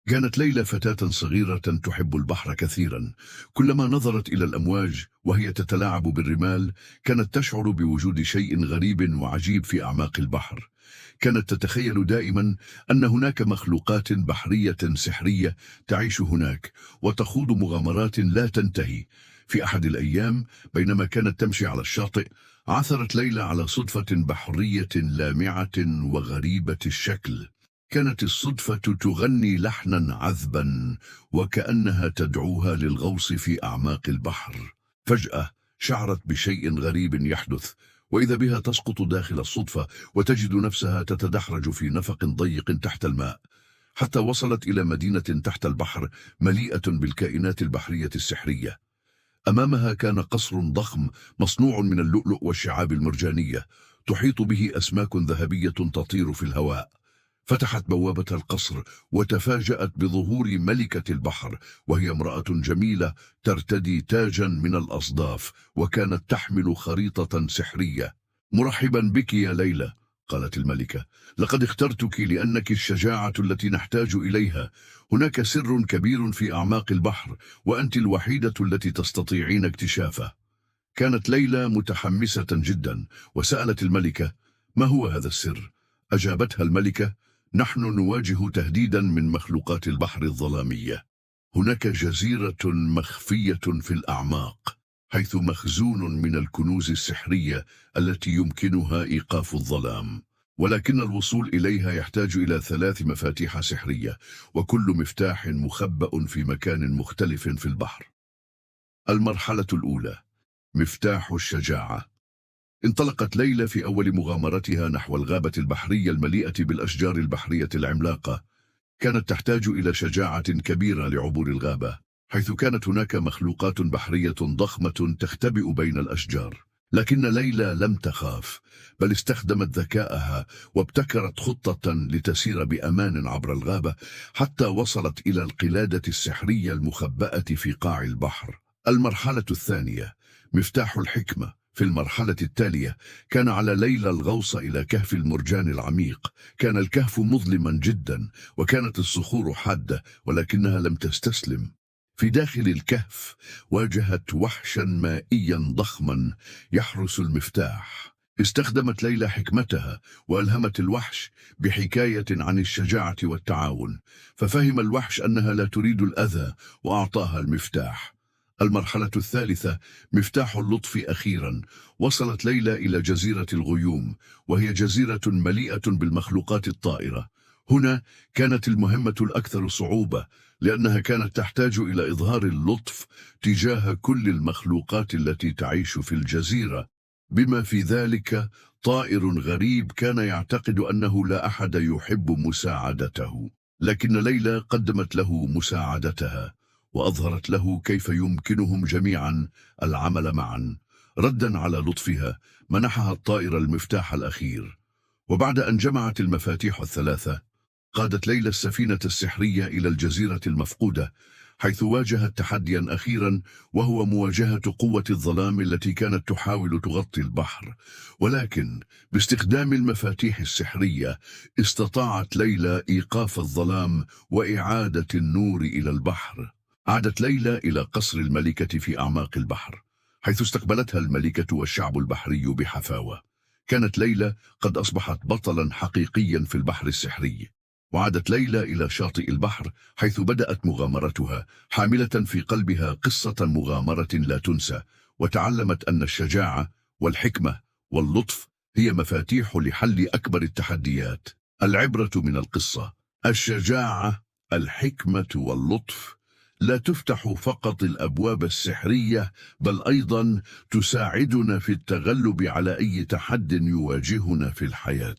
كانت ليلى فتاة صغيرة تحب البحر كثيرا. كلما نظرت إلى الأمواج وهي تتلاعب بالرمال كانت تشعر بوجود شيء غريب وعجيب في أعماق البحر. كانت تتخيل دائما أن هناك مخلوقات بحرية سحرية تعيش هناك وتخوض مغامرات لا تنتهي. في أحد الأيام بينما كانت تمشي على الشاطئ عثرت ليلى على صدفة بحرية لامعة وغريبة الشكل. كانت الصدفة تغني لحنا عذبا وكأنها تدعوها للغوص في أعماق البحر. فجأة شعرت بشيء غريب يحدث، وإذا بها تسقط داخل الصدفة وتجد نفسها تتدحرج في نفق ضيق تحت الماء، حتى وصلت إلى مدينة تحت البحر مليئة بالكائنات البحرية السحرية. أمامها كان قصر ضخم مصنوع من اللؤلؤ والشعاب المرجانية، تحيط به أسماك ذهبية تطير في الهواء. فتحت بوابة القصر وتفاجأت بظهور ملكة البحر، وهي امرأة جميلة ترتدي تاجا من الأصداف وكانت تحمل خريطة سحرية. مرحبا بك يا ليلى، قالت الملكة، لقد اخترتك لأنك الشجاعة التي نحتاج إليها. هناك سر كبير في أعماق البحر وأنت الوحيدة التي تستطيعين اكتشافه. كانت ليلى متحمسة جدا وسألت الملكة: ما هو هذا السر؟ أجابتها الملكة: نحن نواجه تهديدا من مخلوقات البحر الظلامية. هناك جزيرة مخفية في الأعماق حيث مخزون من الكنوز السحرية التي يمكنها إيقاف الظلام، ولكن الوصول إليها يحتاج إلى 3 مفاتيح سحرية، وكل مفتاح مخبأ في مكان مختلف في البحر. المرحلة الأولى: مفتاح الشجاعة. انطلقت ليلى في أول مغامرتها نحو الغابة البحرية المليئة بالأشجار البحرية العملاقة. كانت تحتاج إلى شجاعة كبيرة لعبور الغابة، حيث كانت هناك مخلوقات بحرية ضخمة تختبئ بين الأشجار. لكن ليلى لم تخاف، بل استخدمت ذكاءها وابتكرت خطة لتسير بأمان عبر الغابة حتى وصلت إلى القلادة السحرية المخبأة في قاع البحر. المرحلة الثانية: مفتاح الحكمة. في المرحلة التالية كان على ليلى الغوص إلى كهف المرجان العميق. كان الكهف مظلما جدا وكانت الصخور حادة، ولكنها لم تستسلم. في داخل الكهف واجهت وحشا مائيا ضخما يحرس المفتاح. استخدمت ليلى حكمتها وألهمت الوحش بحكاية عن الشجاعة والتعاون، ففهم الوحش أنها لا تريد الأذى وأعطاها المفتاح. المرحلة الثالثة: مفتاح اللطف. أخيرا وصلت ليلى إلى جزيرة الغيوم، وهي جزيرة مليئة بالمخلوقات الطائرة. هنا كانت المهمة الأكثر صعوبة، لأنها كانت تحتاج إلى إظهار اللطف تجاه كل المخلوقات التي تعيش في الجزيرة، بما في ذلك طائر غريب كان يعتقد أنه لا أحد يحب مساعدته. لكن ليلى قدمت له مساعدتها وأظهرت له كيف يمكنهم جميعا العمل معا. ردا على لطفها منحها الطائر المفتاح الأخير، وبعد أن جمعت المفاتيح الثلاثة قادت ليلى السفينة السحرية إلى الجزيرة المفقودة، حيث واجهت تحديا أخيرا، وهو مواجهة قوة الظلام التي كانت تحاول تغطي البحر. ولكن باستخدام المفاتيح السحرية استطاعت ليلى إيقاف الظلام وإعادة النور إلى البحر. عادت ليلى إلى قصر الملكة في أعماق البحر، حيث استقبلتها الملكة والشعب البحري بحفاوة. كانت ليلى قد أصبحت بطلا حقيقيا في البحر السحري. وعادت ليلى إلى شاطئ البحر، حيث بدأت مغامرتها حاملة في قلبها قصة مغامرة لا تنسى، وتعلمت أن الشجاعة والحكمة واللطف هي مفاتيح لحل أكبر التحديات. العبرة من القصة: الشجاعة، الحكمة واللطف لا تفتح فقط الأبواب السحرية، بل أيضا تساعدنا في التغلب على أي تحد يواجهنا في الحياة.